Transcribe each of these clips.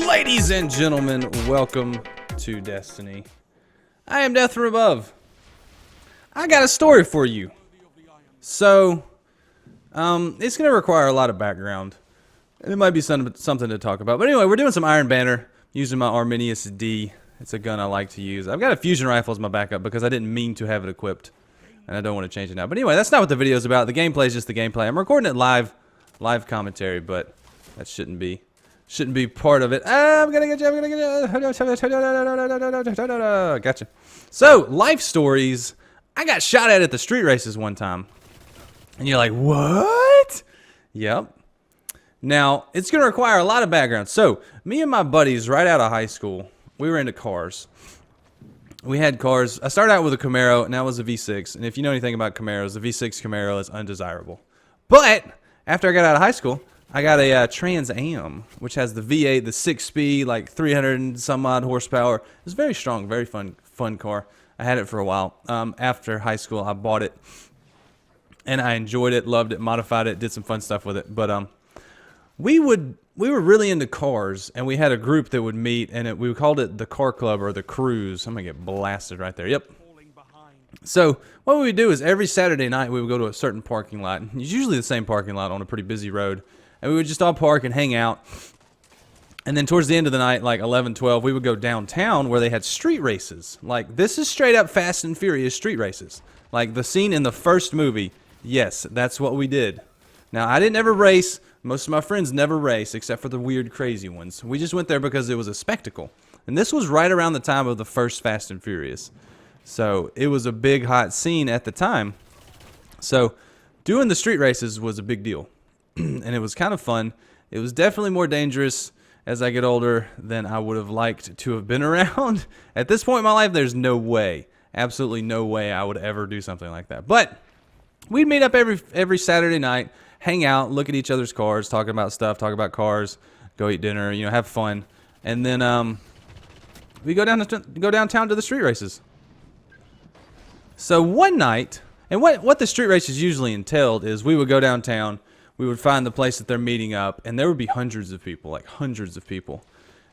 Ladies and gentlemen, welcome to Destiny. I am Death from Above. I got a story for you. So, it's going to require a lot of background. And it might be something to talk about. But anyway, we're doing some Iron Banner using my Arminius D. It's a gun I like to use. I've got a fusion rifle as my backup because I didn't mean to have it equipped. And I don't want to change it now. But anyway, that's not what the video is about. The gameplay is just the gameplay. I'm recording it live commentary, but that shouldn't be part of it. I'm gonna get you. Gotcha. So, life stories. I got shot at the street races one time. And you're like, what? Yep. Now, it's going to require a lot of background. So, me and my buddies right out of high school, we were into cars. We had cars. I started out with a Camaro, and that was a V6. And if you know anything about Camaros, the V6 Camaro is undesirable. But, after I got out of high school, I got a Trans Am, which has the V8, the 6-speed, like 300 and some odd horsepower. It was very strong, very fun car. I had it for a while. After high school, I bought it, and I enjoyed it, loved it, modified it, did some fun stuff with it. But we were really into cars, and we had a group that would meet, and we called it the Car Club or the Cruise. I'm gonna get blasted right there. Yep. So what we would do is every Saturday night we would go to a certain parking lot. It's usually the same parking lot on a pretty busy road. And we would just all park and hang out. And then towards the end of the night, like 11, 12, we would go downtown where they had street races. Like, this is straight up Fast and Furious street races. Like, the scene in the first movie, yes, that's what we did. Now, I didn't ever race. Most of my friends never race, except for the weird, crazy ones. We just went there because it was a spectacle. And this was right around the time of the first Fast and Furious. So, it was a big, hot scene at the time. So, doing the street races was a big deal. And it was kind of fun. It was definitely more dangerous as I get older than I would have liked to have been around. At this point in my life, there's no way, absolutely no way I would ever do something like that. But we'd meet up every Saturday night, hang out, look at each other's cars, talk about stuff, talk about cars, go eat dinner, you know, have fun. And then we go downtown to the street races. So one night, and what the street races usually entailed is we would go downtown. We would find the place that they're meeting up, and there would be hundreds of people, like hundreds of people.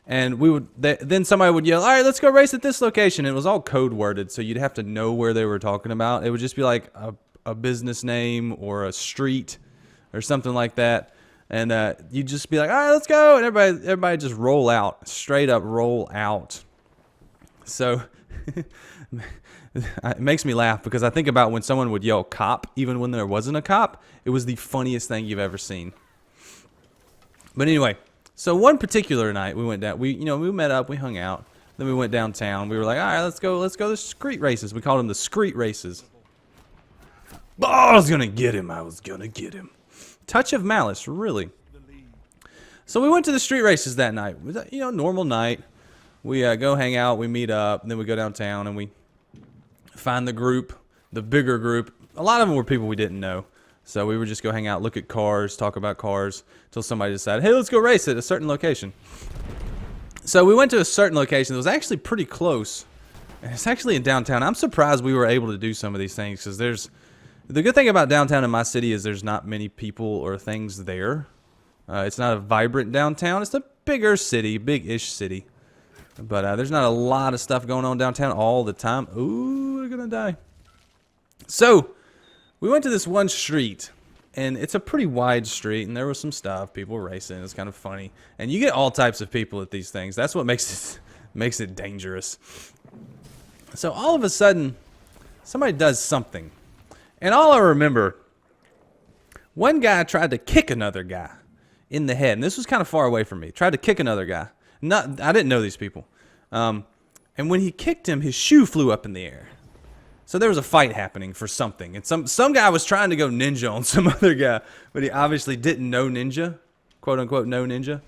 And then somebody would yell, all right, let's go race at this location. And it was all code worded, so you'd have to know where they were talking about. It would just be like a business name or a street or something like that. And you'd just be like, all right, let's go. And everybody just roll out, straight up roll out. So it makes me laugh because I think about when someone would yell cop, even when there wasn't a cop. It was the funniest thing you've ever seen. But anyway, so one particular night we went down. We met up, we hung out. Then we went downtown. We were like, all right, let's go to street races. We called them the street races. Oh, I was gonna get him. Touch of malice, really. So we went to the street races that night. It was, normal night. We go hang out, we meet up, and then we go downtown and we find the group, the bigger group. A lot of them were people we didn't know. So we would just go hang out, look at cars, talk about cars, until somebody decided, hey, let's go race at a certain location. So we went to a certain location that was actually pretty close. And it's actually in downtown. I'm surprised we were able to do some of these things because the good thing about downtown in my city is there's not many people or things there. It's not a vibrant downtown. It's a bigger city, big-ish city. But there's not a lot of stuff going on downtown all the time. Ooh, we're going to die. So we went to this one street, and it's a pretty wide street, and there was some stuff. People were racing. It's kind of funny. And you get all types of people at these things. That's what makes it dangerous. So all of a sudden, somebody does something. And all I remember, one guy tried to kick another guy in the head. And this was kind of far away from me. Tried to kick another guy. I didn't know these people. And when he kicked him, his shoe flew up in the air. So there was a fight happening for something. And some guy was trying to go ninja on some other guy, but he obviously didn't know ninja, quote unquote know ninja.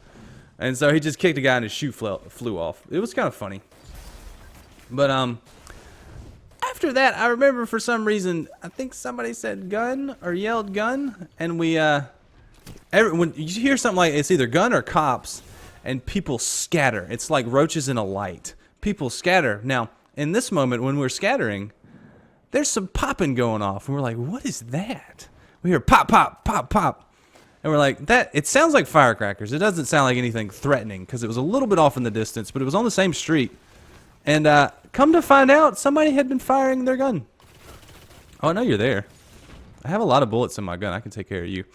And so he just kicked a guy and his shoe flew off. It was kind of funny. But after that, I remember for some reason, I think somebody said gun or yelled gun. And when you hear something like it's either gun or cops, and people scatter. It's like roaches in a light. People scatter. Now, in this moment when we're scattering, there's some popping going off. And we're like, what is that? we hear pop, pop, pop, pop. And we're like, it sounds like firecrackers. It doesn't sound like anything threatening because it was a little bit off in the distance, but it was on the same street. And come to find out, somebody had been firing their gun. Oh, I know you're there. I have a lot of bullets in my gun. I can take care of you.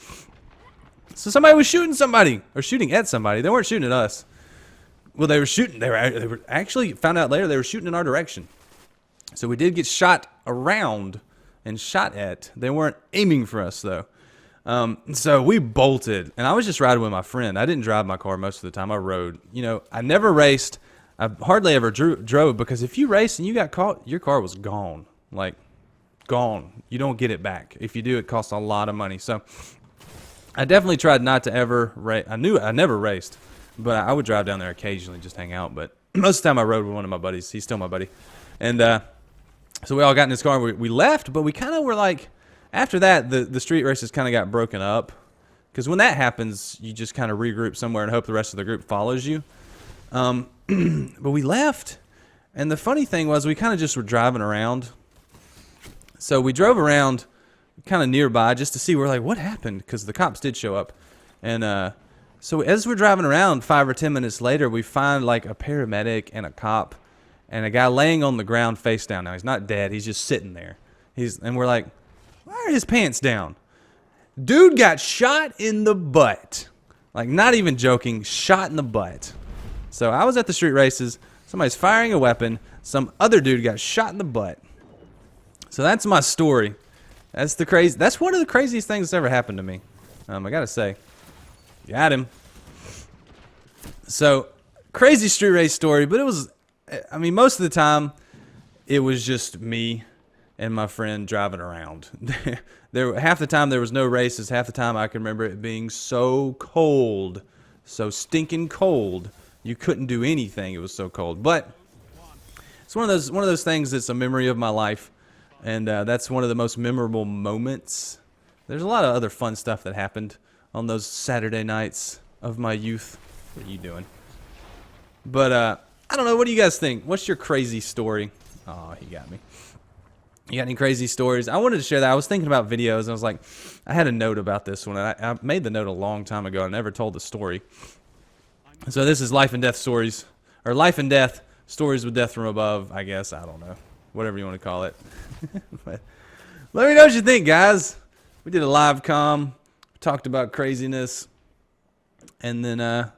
So somebody was shooting somebody, or shooting at somebody. They weren't shooting at us. Well, they were shooting. They were actually, found out later, they were shooting in our direction. So we did get shot around and shot at. They weren't aiming for us, though. So we bolted. And I was just riding with my friend. I didn't drive my car most of the time. I rode. You know, I never raced. I hardly ever drove, because if you race and you got caught, your car was gone. Like, gone. You don't get it back. If you do, it costs a lot of money. So I definitely tried not to ever race. I never raced, but I would drive down there occasionally, just hang out. But most of the time I rode with one of my buddies. He's still my buddy. And so we all got in this car. We left, but we kind of were like, after that, the street races kind of got broken up. Because when that happens, you just kind of regroup somewhere and hope the rest of the group follows you. But we left, and the funny thing was we kind of just were driving around. So we drove around kind of nearby just to see. We're like, what happened? Because the cops did show up. And so as we're driving around, 5 or 10 minutes later, we find like a paramedic and a cop and a guy laying on the ground face down. Now, he's not dead. He's just sitting there. And we're like, why are his pants down? Dude got shot in the butt. Like, not even joking, shot in the butt. So I was at the street races. Somebody's firing a weapon. Some other dude got shot in the butt. So that's my story. That's one of the craziest things that's ever happened to me. I gotta say, got him. So crazy street race story, but it was. I mean, most of the time, it was just me and my friend driving around. Half the time there was no races. Half the time I can remember it being so cold, so stinking cold. You couldn't do anything. It was so cold. But it's one of those things that's a memory of my life, and that's one of the most memorable moments. There's a lot of other fun stuff that happened on those Saturday nights of my youth. What are you doing? But I don't know. What do you guys think? What's your crazy story? Oh, he got me. You got any crazy stories? I wanted to share that. I was thinking about videos, and I was like, I had a note about this one. I made the note a long time ago. I never told the story. So this is life and death stories, or life and death stories with death from above, I guess. I don't know. Whatever you want to call it. But let me know what you think, guys. We did a live comm. Talked about craziness. And then,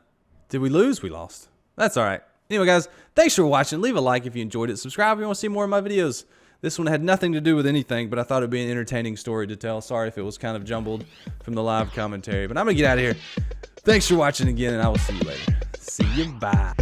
did we lose? We lost. That's all right. Anyway, guys, thanks for watching. Leave a like if you enjoyed it. Subscribe if you want to see more of my videos. This one had nothing to do with anything, but I thought it would be an entertaining story to tell. Sorry if it was kind of jumbled from the live commentary, but I'm going to get out of here. Thanks for watching again, and I will see you later. See you. Bye.